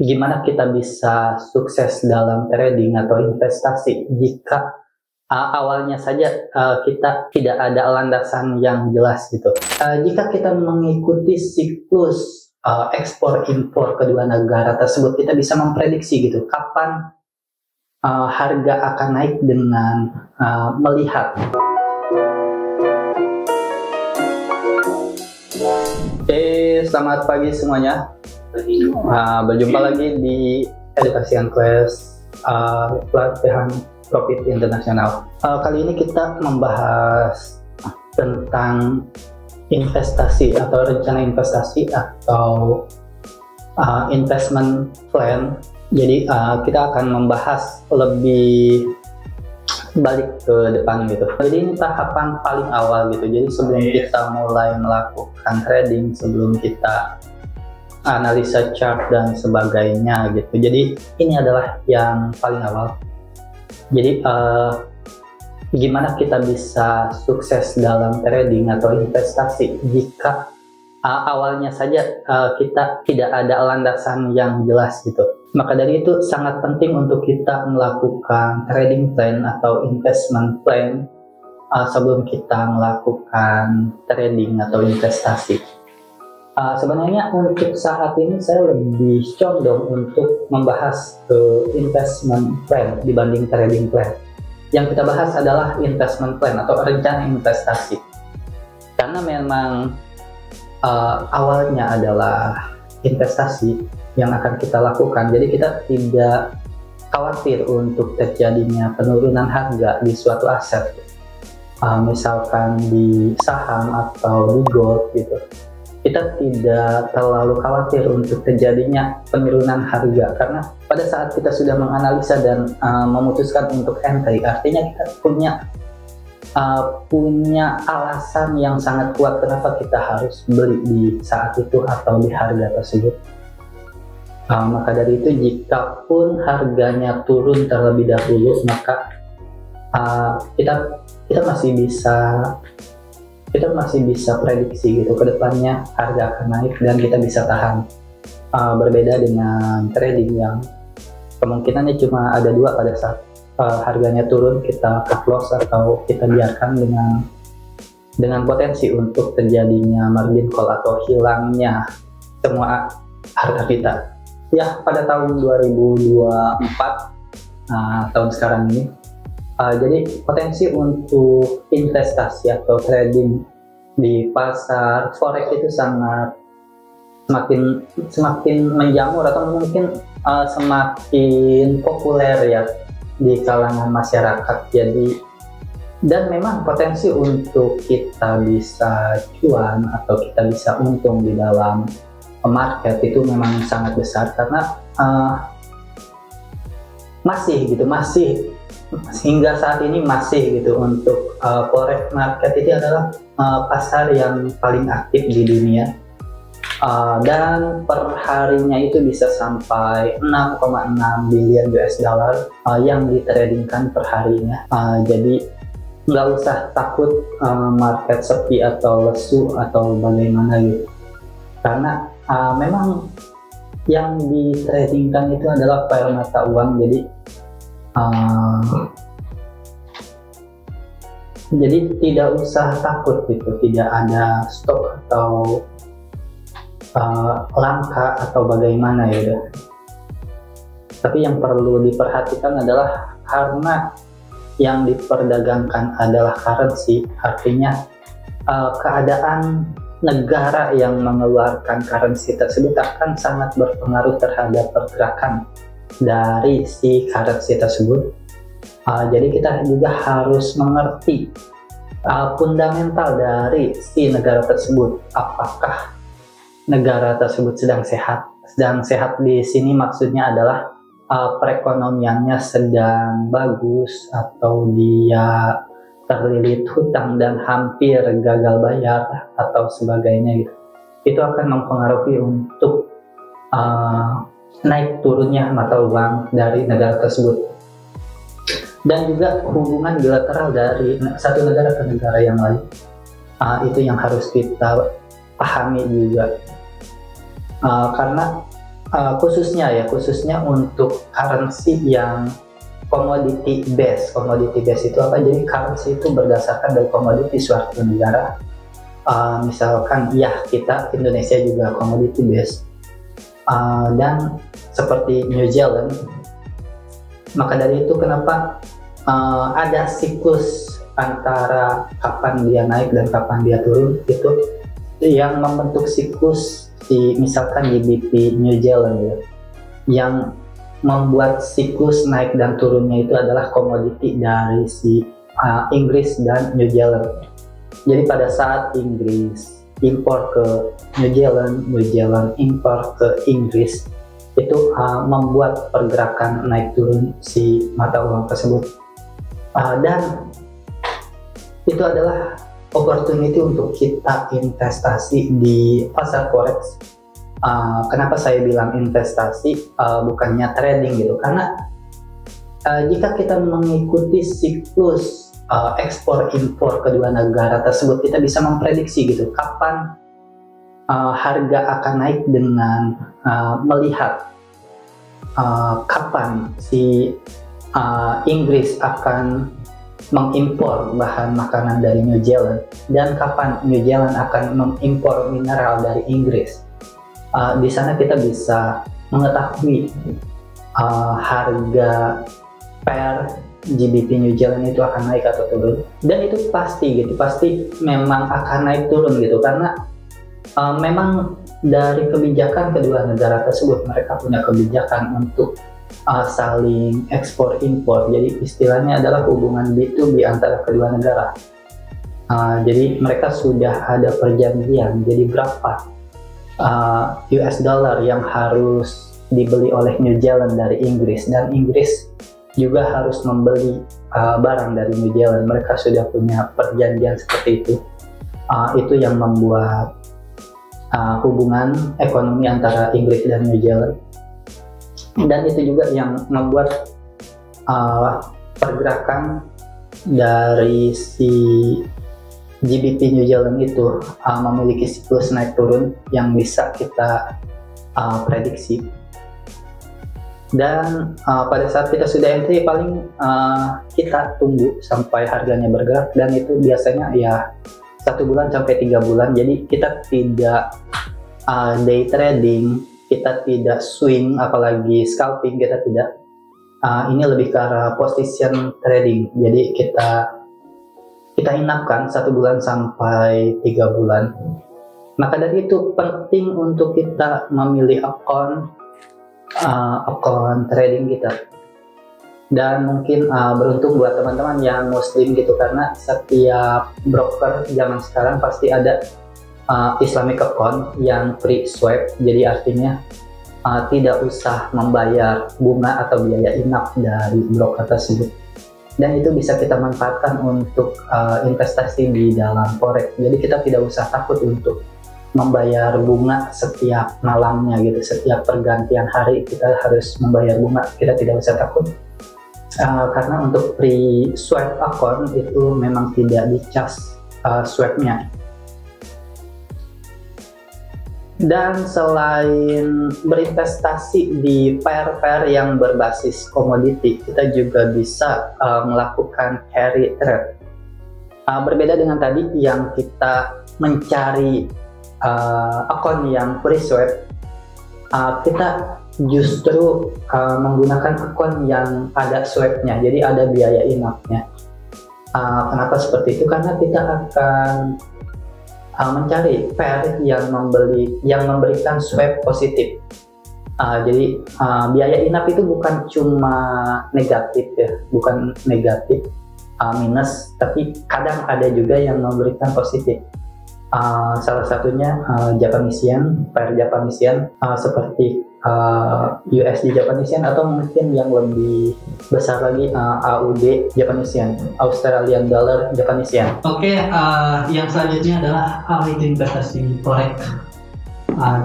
Gimana kita bisa sukses dalam trading atau investasi jika awalnya saja kita tidak ada landasan yang jelas gitu. Jika kita mengikuti siklus ekspor impor kedua negara tersebut, kita bisa memprediksi gitu kapan harga akan naik dengan melihat. Oke, selamat pagi semuanya. Berjumpa lagi di Edukasian Class pelatihan Profit Internasional. Kali ini kita membahas tentang investasi atau rencana investasi atau investment plan. Jadi kita akan membahas lebih balik ke depan gitu. Jadi ini tahapan paling awal gitu. Jadi sebelum kita mulai melakukan trading, sebelum kita analisa chart dan sebagainya gitu. Jadi ini adalah yang paling awal. Jadi gimana kita bisa sukses dalam trading atau investasi jika awalnya saja kita tidak ada landasan yang jelas gitu. Maka dari itu sangat penting untuk kita melakukan trading plan atau investment plan sebelum kita melakukan trading atau investasi. Sebenarnya untuk saat ini saya lebih condong untuk membahas ke investment plan dibanding trading plan. Yang kita bahas adalah investment plan atau rencana investasi. Karena memang awalnya adalah investasi yang akan kita lakukan, jadi kita tidak khawatir untuk terjadinya penurunan harga di suatu aset, misalkan di saham atau di gold gitu. Kita tidak terlalu khawatir untuk terjadinya penurunan harga, karena pada saat kita sudah menganalisa dan memutuskan untuk entry, artinya kita punya alasan yang sangat kuat kenapa kita harus beli di saat itu atau di harga tersebut. Maka dari itu, jika pun harganya turun terlebih dahulu, maka kita masih bisa prediksi gitu ke depannya harga akan naik dan kita bisa tahan. Berbeda dengan trading yang kemungkinannya cuma ada dua, pada saat harganya turun kita cut loss atau kita biarkan dengan potensi untuk terjadinya margin call atau hilangnya semua harga kita. Ya, pada tahun 2024 tahun sekarang ini, jadi potensi untuk investasi atau trading di pasar forex itu semakin menjamur atau mungkin semakin populer ya di kalangan masyarakat. Jadi, dan memang potensi untuk kita bisa cuan atau kita bisa untung di dalam market itu memang sangat besar, karena masih hingga saat ini masih gitu untuk forex market itu adalah pasar yang paling aktif di dunia, dan per harinya itu bisa sampai 6,6 billion US dollar yang ditradingkan per harinya. Jadi nggak usah takut market sepi atau lesu atau bagaimana gitu, karena memang yang ditradingkan itu adalah file mata uang. Jadi tidak usah takut gitu, tidak ada stok atau langka atau bagaimana ya udah. Tapi yang perlu diperhatikan adalah karena yang diperdagangkan adalah currency, artinya keadaan negara yang mengeluarkan currency tersebut akan sangat berpengaruh terhadap pergerakan dari si currency tersebut. Jadi kita juga harus mengerti fundamental dari si negara tersebut. Apakah negara tersebut sedang sehat? Sedang sehat di sini maksudnya adalah perekonomiannya sedang bagus atau dia terlilit hutang dan hampir gagal bayar atau sebagainya gitu. Itu akan mempengaruhi untuk naik turunnya mata uang dari negara tersebut. Dan juga hubungan bilateral dari satu negara ke negara yang lain, itu yang harus kita pahami juga. Karena khususnya untuk currency yang commodity base. Commodity base itu apa? Jadi currency itu berdasarkan dari komoditi suatu negara. Misalkan ya kita Indonesia juga commodity base, dan seperti New Zealand. Maka dari itu kenapa ada siklus antara kapan dia naik dan kapan dia turun, itu yang membentuk siklus misalkan GBP New Zealand ya, yang membuat siklus naik dan turunnya itu adalah komoditi dari Inggris dan New Zealand. Jadi pada saat Inggris impor ke New Zealand impor ke Inggris, itu membuat pergerakan naik turun mata uang tersebut, dan itu adalah opportunity untuk kita investasi di pasar forex. Kenapa saya bilang investasi, bukannya trading gitu, karena jika kita mengikuti siklus ekspor impor kedua negara tersebut, kita bisa memprediksi gitu kapan harga akan naik dengan melihat kapan Inggris akan mengimpor bahan makanan dari New Zealand dan kapan New Zealand akan mengimpor mineral dari Inggris. Di sana kita bisa mengetahui harga per GBP New Zealand itu akan naik atau turun, dan itu pasti memang akan naik turun gitu, karena memang dari kebijakan kedua negara tersebut, mereka punya kebijakan untuk saling ekspor impor. Jadi istilahnya adalah hubungan B2B antara kedua negara. Jadi mereka sudah ada perjanjian, jadi berapa US dollar yang harus dibeli oleh New Zealand dari Inggris, dan Inggris juga harus membeli barang dari New Zealand. Mereka sudah punya perjanjian seperti itu. Itu yang membuat hubungan ekonomi antara Inggris dan New Zealand, dan itu juga yang membuat pergerakan dari GBP New Zealand itu memiliki siklus naik turun yang bisa kita prediksi. Dan pada saat kita sudah entry, paling kita tunggu sampai harganya bergerak, dan itu biasanya ya 1 bulan sampai 3 bulan. Jadi kita tidak day trading, kita tidak swing, apalagi scalping, kita tidak. Ini lebih ke arah position trading. Jadi kita inapkan 1 bulan sampai 3 bulan. Maka dari itu penting untuk kita memilih akun trading kita. Dan mungkin beruntung buat teman-teman yang muslim gitu, karena setiap broker zaman sekarang pasti ada Islamic account yang free swipe. Jadi artinya tidak usah membayar bunga atau biaya inap dari broker tersebut, dan itu bisa kita manfaatkan untuk investasi di dalam forex. Jadi kita tidak usah takut untuk membayar bunga setiap malamnya gitu, setiap pergantian hari kita harus membayar bunga, kita tidak usah takut. Karena untuk free swipe account itu memang tidak di-charge swipe-nya. Dan selain berinvestasi di pair-pair yang berbasis komoditi, kita juga bisa melakukan carry trade. Berbeda dengan tadi yang kita mencari akun yang free swipe, kita justru menggunakan akun yang ada swipe-nya, jadi ada biaya inapnya. Kenapa seperti itu? Karena kita akan mencari pair yang memberikan swipe positif. Jadi biaya inap itu bukan cuma negatif ya, bukan negatif minus, tapi kadang ada juga yang memberikan positif. Salah satunya Japanese yen, pair Japanese yen seperti USD Japanese yen, atau mungkin yang lebih besar lagi AUD Japanese yen, Australian Dollar Japanese yen. Oke, yang selanjutnya adalah itu investasi forex.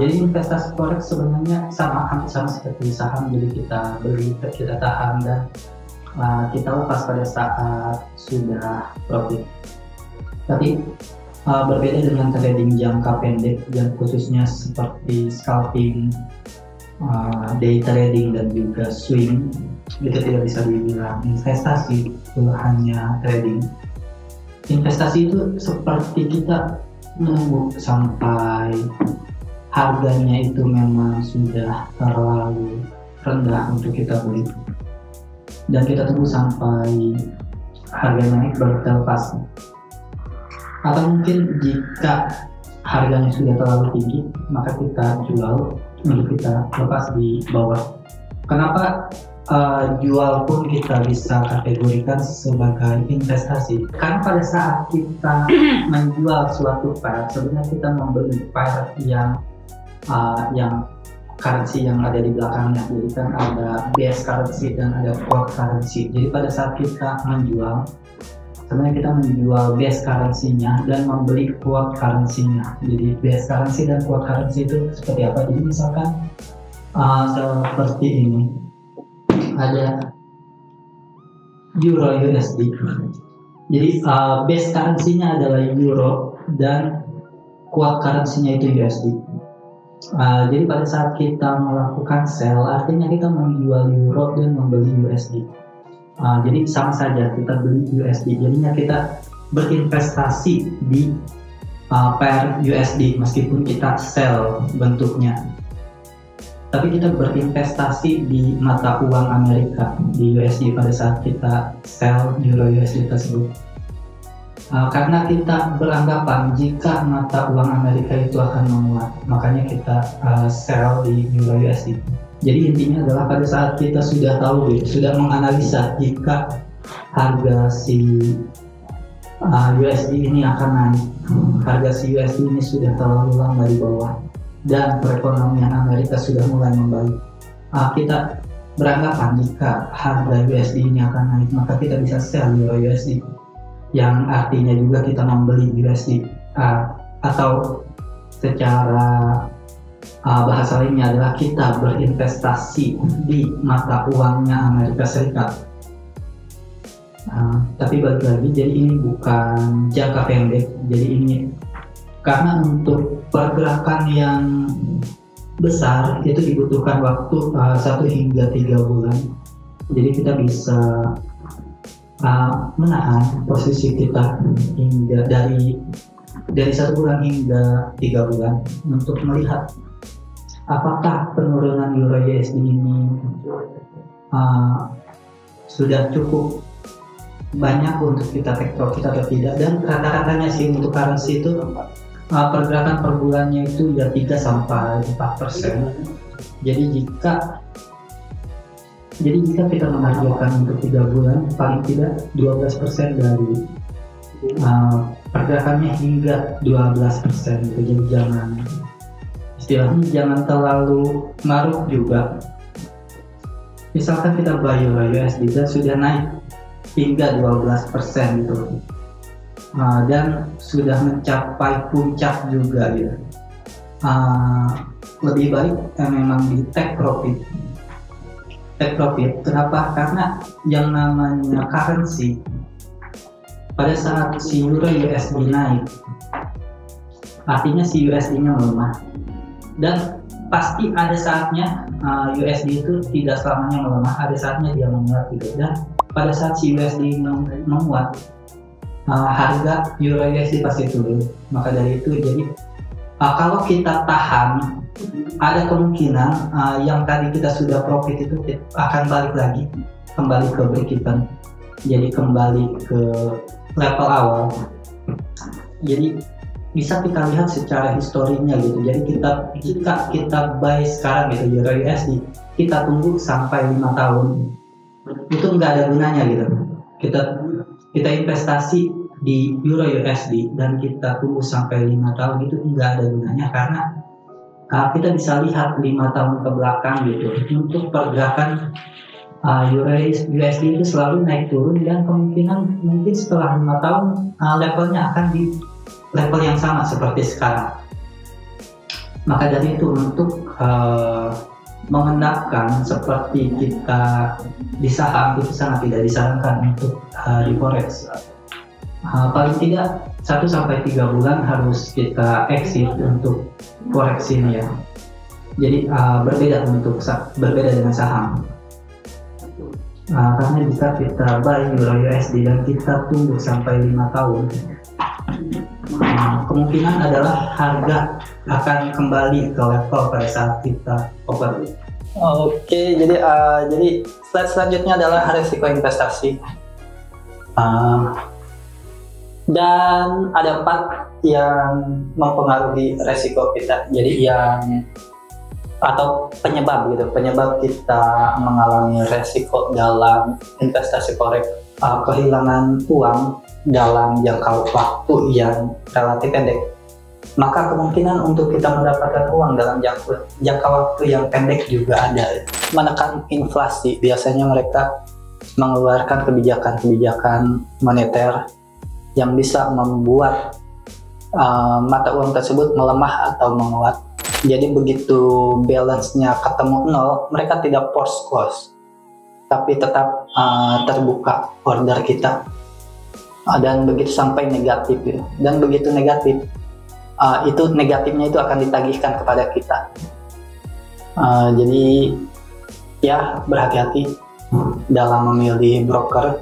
Jadi investasi forex sebenarnya hampir sama seperti saham. Jadi kita beli, kita tahan, dan kita lepas pada saat sudah profit. Tapi berbeda dengan trading jangka pendek, yang khususnya seperti scalping day trading dan juga swing, itu tidak bisa dibilang investasi, itu hanya trading. Investasi itu seperti kita menunggu sampai harganya itu memang sudah terlalu rendah untuk kita beli, dan kita tunggu sampai harganya naik baru kita lepas. Atau mungkin jika harganya sudah terlalu tinggi, maka kita jual untuk kita lepas di bawah. Kenapa jual pun kita bisa kategorikan sebagai investasi? Karena pada saat kita menjual suatu pair, sebenarnya kita membeli pair yang currency yang ada di belakangnya. Jadi kan ada base currency dan ada float currency. Jadi pada saat kita menjual, sebenarnya kita menjual base currency-nya dan membeli float currency-nya. Jadi base currency dan float currency itu seperti apa? Jadi misalkan seperti ini, ada Euro USD. Jadi base currency-nya adalah Euro dan float currency-nya itu USD. Jadi pada saat kita melakukan sell, artinya kita menjual Euro dan membeli USD. Jadi sama saja, kita beli USD, jadinya kita berinvestasi di pair USD meskipun kita sell bentuknya, tapi kita berinvestasi di mata uang Amerika, di USD pada saat kita sell Euro USD tersebut. Karena kita beranggapan jika mata uang Amerika itu akan menguat, makanya kita sell di Euro USD. Jadi intinya adalah pada saat kita sudah tahu, sudah menganalisa jika harga si USD ini akan naik, harga si USD ini sudah terlalu lama di bawah, dan perekonomian Amerika sudah mulai membaik, kita beranggapan jika harga USD ini akan naik, maka kita bisa sell Euro USD, yang artinya juga kita membeli USD, atau secara bahasa lainnya adalah kita berinvestasi di mata uangnya Amerika Serikat. Tapi balik lagi, jadi ini bukan jangka pendek, jadi ini karena untuk pergerakan yang besar itu dibutuhkan waktu 1 hingga 3 bulan. Jadi kita bisa menahan posisi kita hingga dari 1 bulan hingga 3 bulan untuk melihat apakah penurunan Euro USD ini sudah cukup banyak untuk kita take profit atau tidak. Dan rata-ratanya sih untuk currency itu pergerakan per bulannya itu ya 3-4%. Jadi jika kita menargetkan untuk 3 bulan, paling tidak 12% dari pergerakannya hingga 12%. Jadi istilahnya jangan terlalu maruk juga. Misalkan kita buy Euro USD dan sudah naik hingga 12% gitu, dan sudah mencapai puncak juga gitu, lebih baik memang di take profit. Kenapa? Karena yang namanya currency, pada saat si Euro USD naik, artinya si USD-nya melemah, dan pasti ada saatnya USD itu tidak selamanya melemah, ada saatnya dia menguat gitu. Dan pada saat si USD menguat, harga Euro USD pasti turun. Maka dari itu, jadi kalau kita tahan, ada kemungkinan yang tadi kita sudah profit itu akan balik lagi, kembali ke break even, jadi kembali ke level awal. Jadi bisa kita lihat secara historinya gitu. Jadi jika kita buy sekarang gitu Euro USD, kita tunggu sampai 5 tahun, itu nggak ada gunanya gitu. Kita investasi di Euro USD dan kita tunggu sampai 5 tahun, itu nggak ada gunanya, karena kita bisa lihat 5 tahun ke belakang gitu. Untuk pergerakan Euro USD itu selalu naik turun, dan kemungkinan mungkin setelah 5 tahun levelnya akan di level yang sama seperti sekarang. Maka dari itu, untuk mengendapkan seperti kita di saham itu sangat tidak disarankan untuk di forex. Paling tidak 1-3 bulan harus kita exit untuk forex ini ya. Jadi berbeda dengan saham. Karena jika kita buy euro USD dan kita tunggu sampai 5 tahun, kemungkinan adalah harga akan kembali ke level pada saat kita over. Oke, jadi slide selanjutnya adalah risiko investasi. Dan ada 4 yang mempengaruhi resiko kita. Jadi atau penyebab kita mengalami resiko dalam investasi forex, kehilangan uang dalam jangka waktu yang relatif pendek. Maka kemungkinan untuk kita mendapatkan uang dalam jangka waktu yang pendek juga ada. Menekan inflasi, biasanya mereka mengeluarkan kebijakan-kebijakan moneter yang bisa membuat mata uang tersebut melemah atau menguat. Jadi begitu balance-nya ketemu 0, mereka tidak force close, tapi tetap terbuka order kita, dan begitu sampai negatif ya. Dan begitu negatif, negatifnya itu akan ditagihkan kepada kita. Jadi ya berhati-hati dalam memilih broker.